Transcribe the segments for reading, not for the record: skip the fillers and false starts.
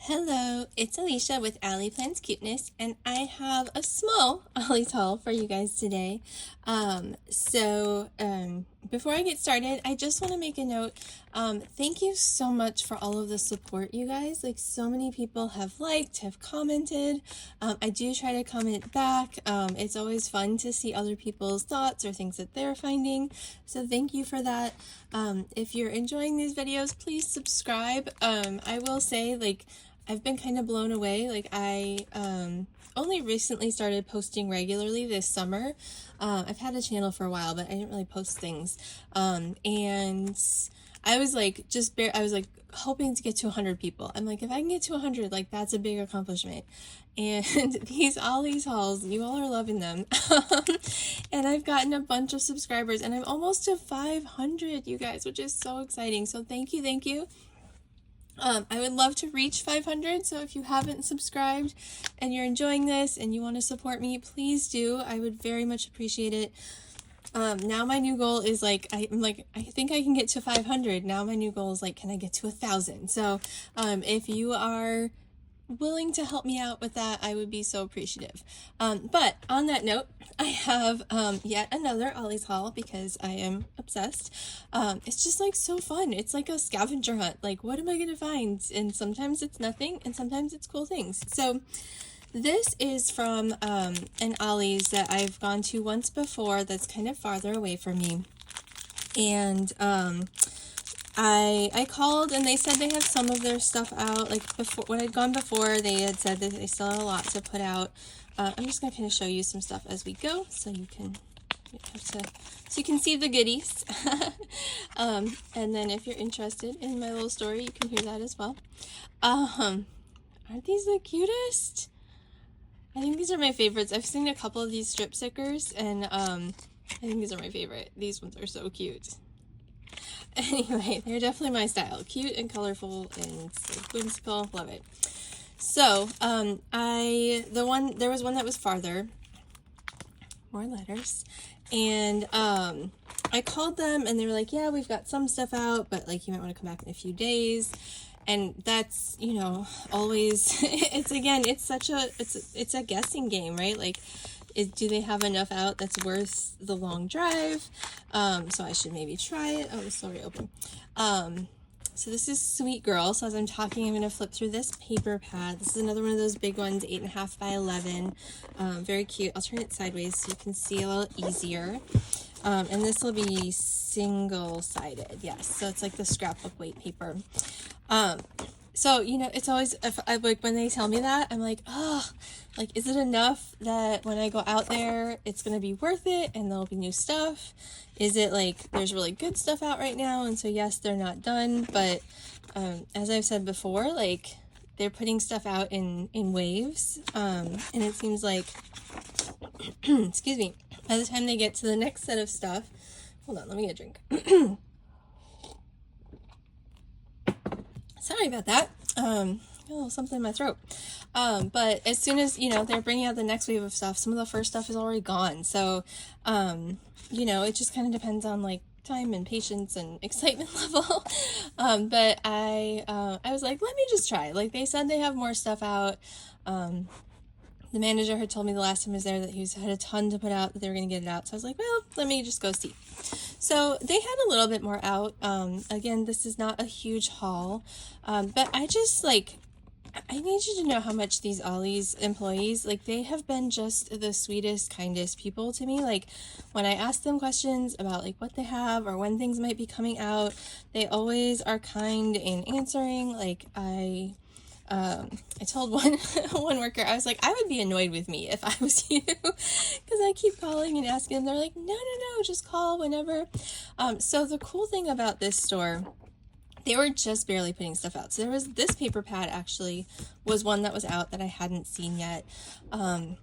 Hello, it's Alicia with Ali.plans.cuteness, and I have a small Ollie's haul for you guys today. Before I get started, I just want to make a note. Thank you so much for all of the support, you guys. Like, so many people have liked, have commented. I do try to comment back. It's always fun to see other people's thoughts or things that they're finding. So thank you for that. If you're enjoying these videos, please subscribe. I will say, like, I've been kind of blown away. Like, I only recently started posting regularly this summer. I've had a channel for a while, but I didn't really post things. And I was like, I was like hoping to get to 100 people. I'm like, if I can get to 100, like, that's a big accomplishment. And these Ollies hauls, you all are loving them. And I've gotten a bunch of subscribers, and I'm almost to 500, you guys, which is so exciting. So thank you, thank you. I would love to reach 500, so if you haven't subscribed and you're enjoying this and you want to support me, please do. I would very much appreciate it. Now my new goal is like, I think I can get to 500. Now my new goal is like, can I get to 1,000? So if you are willing to help me out with that, I would be so appreciative. But on that note, I have yet another Ollie's haul because I am obsessed. It's just like so fun. It's like a scavenger hunt. Like, what am I gonna find? And sometimes it's nothing, and sometimes it's cool things. So this is from an Ollie's that I've gone to once before that's kind of farther away from me. And I called and they said they have some of their stuff out. Like, before, when I'd gone before, they had said that they still have a lot to put out. I'm just gonna kind of show you some stuff as we go, so you can see the goodies. And then if you're interested in my little story, you can hear that as well. Aren't these the cutest? I think these are my favorites. I've seen a couple of these strip stickers, and I think these are my favorite. These ones are so cute. Anyway, they're definitely my style. Cute and colorful and whimsical. Love it. So, there was one that was farther. More letters. And I called them and they were like, yeah, we've got some stuff out, but like, you might want to come back in a few days. And that's, you know, always, it's a guessing game, right? Like, do they have enough out that's worth the long drive? So I should maybe try it. Oh, it's already open. So this is Sweet Girl. So as I'm talking, I'm going to flip through this paper pad. This is another one of those big ones, 8.5 by 11. Very cute. I'll turn it sideways so you can see a little easier. And this will be single-sided. Yes, so it's like the scrapbook weight paper. So, you know, it's always, like, when they tell me that, I'm like, oh, like, is it enough that when I go out there, it's going to be worth it and there'll be new stuff? Is it like, there's really good stuff out right now, and so yes, they're not done, but as I've said before, like, they're putting stuff out in waves, and it seems like, excuse me, by the time they get to the next set of stuff, hold on, let me get a drink. Sorry about that. A little something in my throat. But as soon as, you know, they're bringing out the next wave of stuff, some of the first stuff is already gone. So, you know, it just kind of depends on, like, time and patience and excitement level. But I was like, let me just try. Like, they said they have more stuff out. The manager had told me the last time I was there that he had a ton to put out, that they were going to get it out. So I was like, well, let me just go see. So they had a little bit more out. Again, this is not a huge haul, but I just, like, I need you to know how much these Ollie's employees, like, they have been just the sweetest, kindest people to me. Like, when I ask them questions about, like, what they have or when things might be coming out, they always are kind in answering. Like, I told one worker, I was like, I would be annoyed with me if I was you, because I keep calling and asking them. They're like, no, just call whenever. So the cool thing about this store, they were just barely putting stuff out. So there was this paper pad, actually was one that was out that I hadn't seen yet. And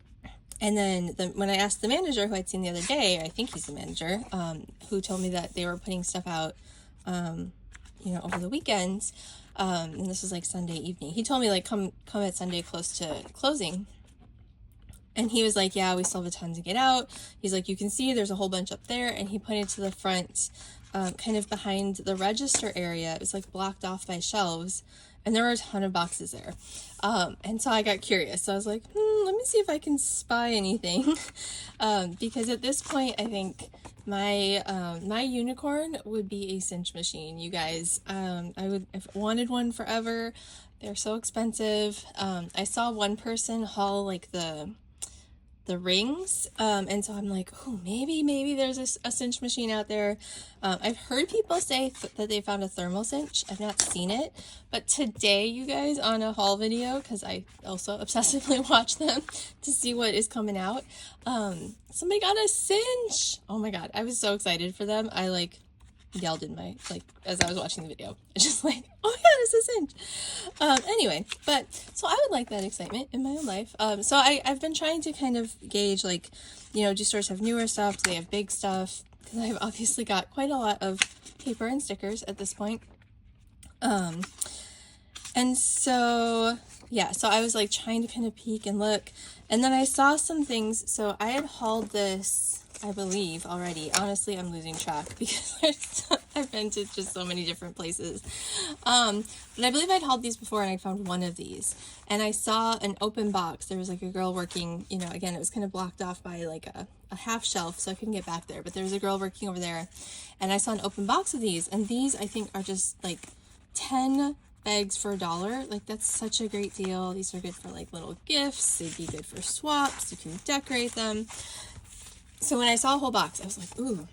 then when I asked the manager, who I'd seen the other day, I think he's the manager, who told me that they were putting stuff out, you know, over the weekends. And this was like Sunday evening. He told me, like, come at Sunday close to closing. And he was like, yeah, we still have a ton to get out. He's like, you can see there's a whole bunch up there. And he pointed to the front, kind of behind the register area. It was like blocked off by shelves. and there were a ton of boxes there. And so I got curious. So I was like, let me see if I can spy anything. Because at this point, I think my unicorn would be a cinch machine, you guys. I've wanted one forever. They're so expensive. I saw one person haul like the rings, and so I'm like, oh, maybe there's a cinch machine out there. I've heard people say that they found a thermal cinch. I've not seen it, but today, you guys, on a haul video, because I also obsessively watch them to see what is coming out, somebody got a cinch. Oh my god, I was so excited for them. I like yelled in my, like, as I was watching the video. It's just like, oh my god, it's a cinch. Anyway, but so I would like that excitement in my own life. So I've been trying to kind of gauge, like, you know, do stores have newer stuff? Do they have big stuff? Because I've obviously got quite a lot of paper and stickers at this point. And so, yeah, so I was like trying to kind of peek and look, and then I saw some things. So I had hauled this, I believe, already. Honestly, I'm losing track because I've been to just so many different places. But I believe I'd hauled these before, and I found one of these, and I saw an open box. There was like a girl working, you know, again, it was kind of blocked off by like a half shelf, so I couldn't get back there, but there was a girl working over there, and I saw an open box of these, and these I think are just like 10 bags for $1. Like, that's such a great deal. These are good for like little gifts. They'd be good for swaps. You can decorate them. So when I saw a whole box, I was like, ooh.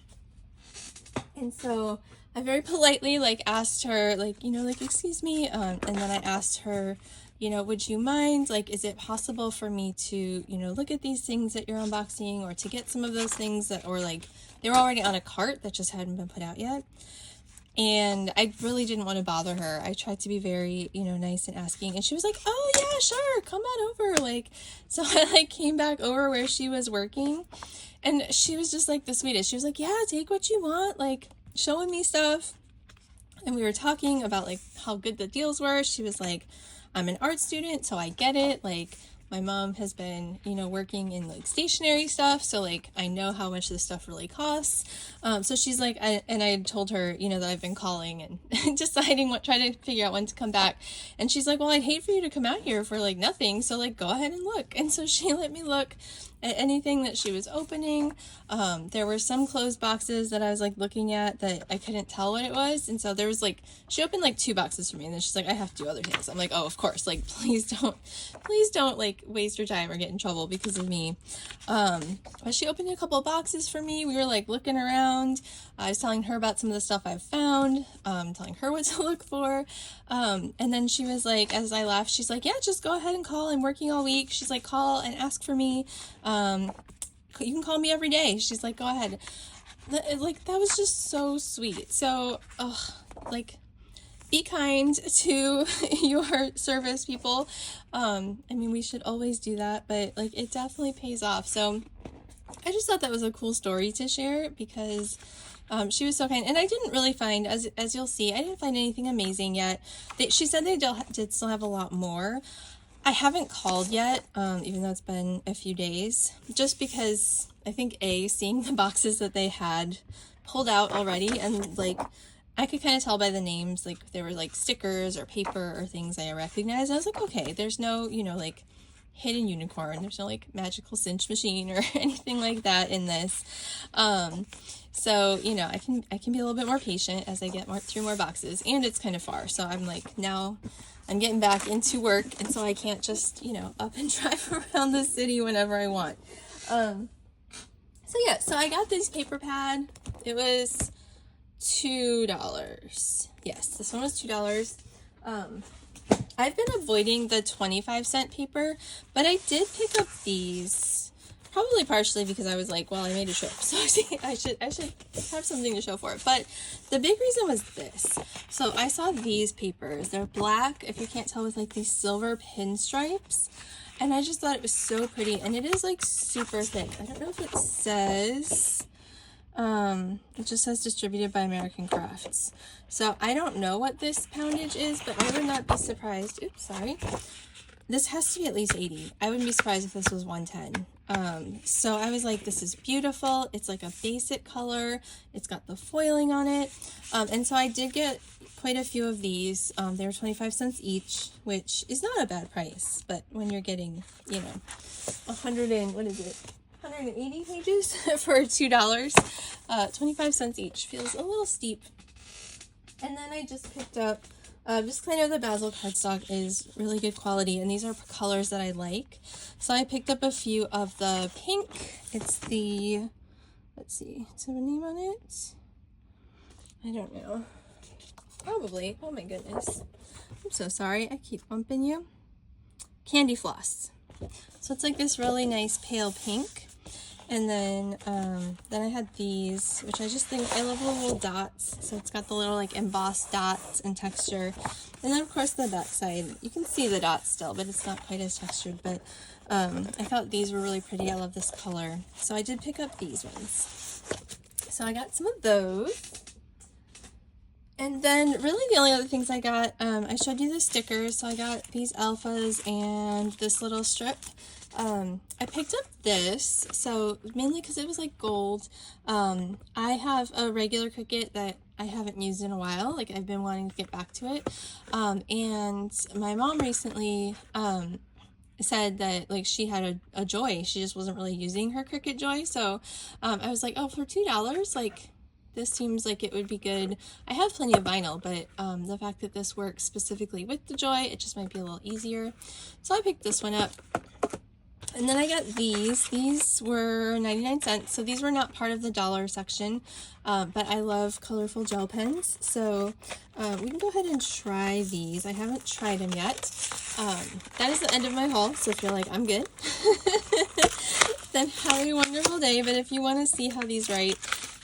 And so I very politely like asked her, like, you know, like, excuse me. And then I asked her, you know, would you mind, like, is it possible for me to, you know, look at these things that you're unboxing, or to get some of those things that, or like, they were already on a cart that just hadn't been put out yet. And I really didn't want to bother her. I tried to be very, you know, nice and asking. And she was like, oh, yeah, sure, come on over. Like, so I, like, came back over where she was working. And she was just, like, the sweetest. She was like, yeah, take what you want. Like, showing me stuff. And we were talking about, like, how good the deals were. She was like, I'm an art student, so I get it. Like, my mom has been, you know, working in like stationery stuff, so like I know how much this stuff really costs. So she's like, and I had told her, you know, that I've been calling and deciding trying to figure out when to come back. And she's like, well, I'd hate for you to come out here for like nothing, so like go ahead and look. And so she let me look at anything that she was opening. There were some closed boxes that I was like looking at that I couldn't tell what it was, and so there was like, she opened like 2 boxes for me, and then she's like, I have to do other things. I'm like, oh, of course, like please don't like waste your time or get in trouble because of me. But she opened a couple of boxes for me. We were like looking around. I was telling her about some of the stuff I've found, telling her what to look for. And then she was like, as I left, she's like, yeah, just go ahead and call. I'm working all week. She's like, call and ask for me. You can call me every day. She's like, go ahead. Like, that was just so sweet. So, like, be kind to your service people. I mean, we should always do that, but like, it definitely pays off. So I just thought that was a cool story to share because she was so kind. And I didn't really find, as you'll see, I didn't find anything amazing yet. She said they did still have a lot more. I haven't called yet, even though it's been a few days, just because I think seeing the boxes that they had pulled out already, and like, I could kind of tell by the names, like they were like stickers or paper or things I recognized. I was like, okay, there's no, you know, like hidden unicorn. There's no like magical cinch machine or anything like that in this. So, you know, I can be a little bit more patient as I get through more boxes, and it's kind of far. So I'm like, now I'm getting back into work, and so I can't just, you know, up and drive around the city whenever I want. So yeah, so I got this paper pad. It was $2. Yes, this one was $2. I've been avoiding the 25-cent paper, but I did pick up these, probably partially because I was like, well, I made a trip, so I should have something to show for it. But the big reason was this. So I saw these papers. They're black, if you can't tell, with like these silver pinstripes. And I just thought it was so pretty, and it is like super thick. I don't know if it says, it just says distributed by American Crafts. So I don't know what this poundage is, but I would not be surprised. Oops, sorry. this has to be at least 80. I wouldn't be surprised if this was 110. So I was like, this is beautiful. It's like a basic color. It's got the foiling on it. And so I did get quite a few of these. They were 25 cents each, which is not a bad price, but when you're getting, you know, 180 pages for $2, 25 cents each feels a little steep. And then I just picked up, just kind of the Basil cardstock is really good quality, and these are colors that I like. So I picked up a few of the pink. It's the, let's see, does it have a name on it? I don't know. Probably. Oh my goodness. I'm so sorry. I keep bumping you. Candy Floss. So it's like this really nice pale pink. And then I had these, which I just think, I love the little dots. So it's got the little like embossed dots and texture. And then of course the back side, you can see the dots still, but it's not quite as textured. But I thought these were really pretty. I love this color. So I did pick up these ones. So I got some of those. And then really the only other things I got, I showed you the stickers. So I got these alphas and this little strip. I picked up this, so mainly because it was like gold. I have a regular Cricut that I haven't used in a while, like I've been wanting to get back to it. And my mom recently said that like she had a Joy, she just wasn't really using her Cricut Joy. So I was like, oh, for $2, like this seems like it would be good. I have plenty of vinyl, but the fact that this works specifically with the Joy, it just might be a little easier. So I picked this one up. And then I got these. These were 99 cents, so these were not part of the dollar section, but I love colorful gel pens, so we can go ahead and try these. I haven't tried them yet. That is the end of my haul, so if you're like, I'm good, then have a wonderful day. But if you want to see how these write,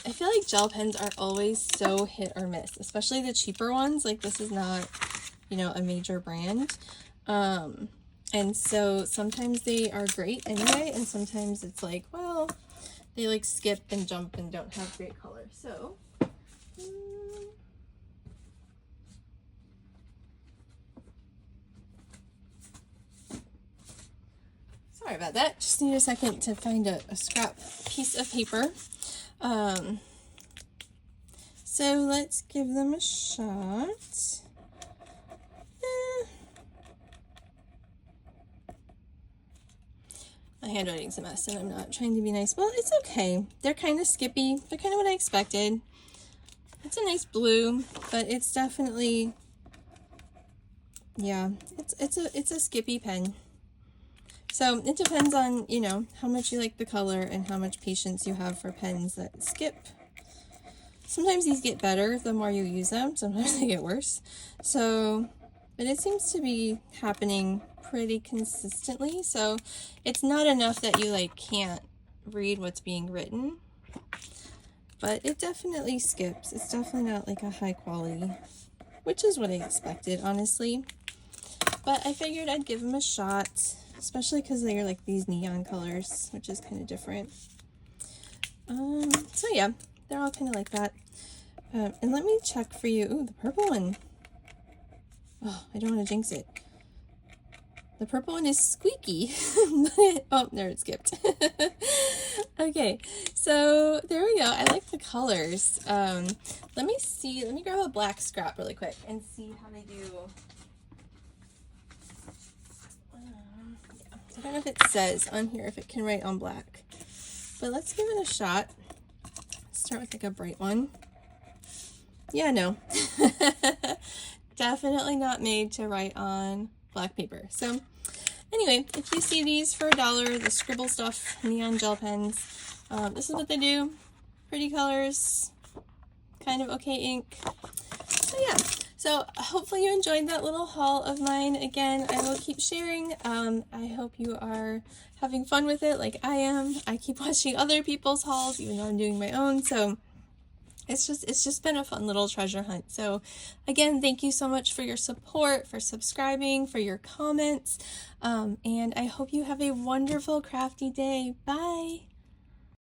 I feel like gel pens are always so hit or miss, especially the cheaper ones. Like this is not, you know, a major brand. And so sometimes they are great anyway, and sometimes it's like, well, they like skip and jump and don't have great color. So, sorry about that. Just need a second to find a scrap piece of paper. So let's give them a shot. My handwriting's a mess and I'm not trying to be nice. Well, it's okay. They're kind of skippy. They're kind of what I expected. It's a nice blue, but it's definitely, yeah, it's a skippy pen. So it depends on, you know, how much you like the color and how much patience you have for pens that skip. Sometimes these get better the more you use them. Sometimes they get worse. So, but it seems to be happening pretty consistently, so it's not enough that you like can't read what's being written, but it definitely skips. It's definitely not like a high quality, which is what I expected, honestly, but I figured I'd give them a shot, especially because they're like these neon colors, which is kind of different. So yeah, they're all kind of like that. And let me check for you. Ooh, the purple one. Oh, I don't want to jinx it. The purple one is squeaky. Oh, there, it skipped. Okay, so there we go. I like the colors. Let me see. Let me grab a black scrap really quick and see how they do. Yeah. I don't know if it says on here if it can write on black, but let's give it a shot. Start with like a bright one. Yeah, no. Definitely not made to write on black paper. So anyway, if you see these for $1, the Scribble Stuff neon gel pens, this is what they do. Pretty colors, kind of okay ink. So yeah, so hopefully you enjoyed that little haul of mine. Again, I will keep sharing. I hope you are having fun with it like I am. I keep watching other people's hauls even though I'm doing my own, so it's just been a fun little treasure hunt. So again, thank you so much for your support, for subscribing, for your comments, and I hope you have a wonderful crafty day. Bye!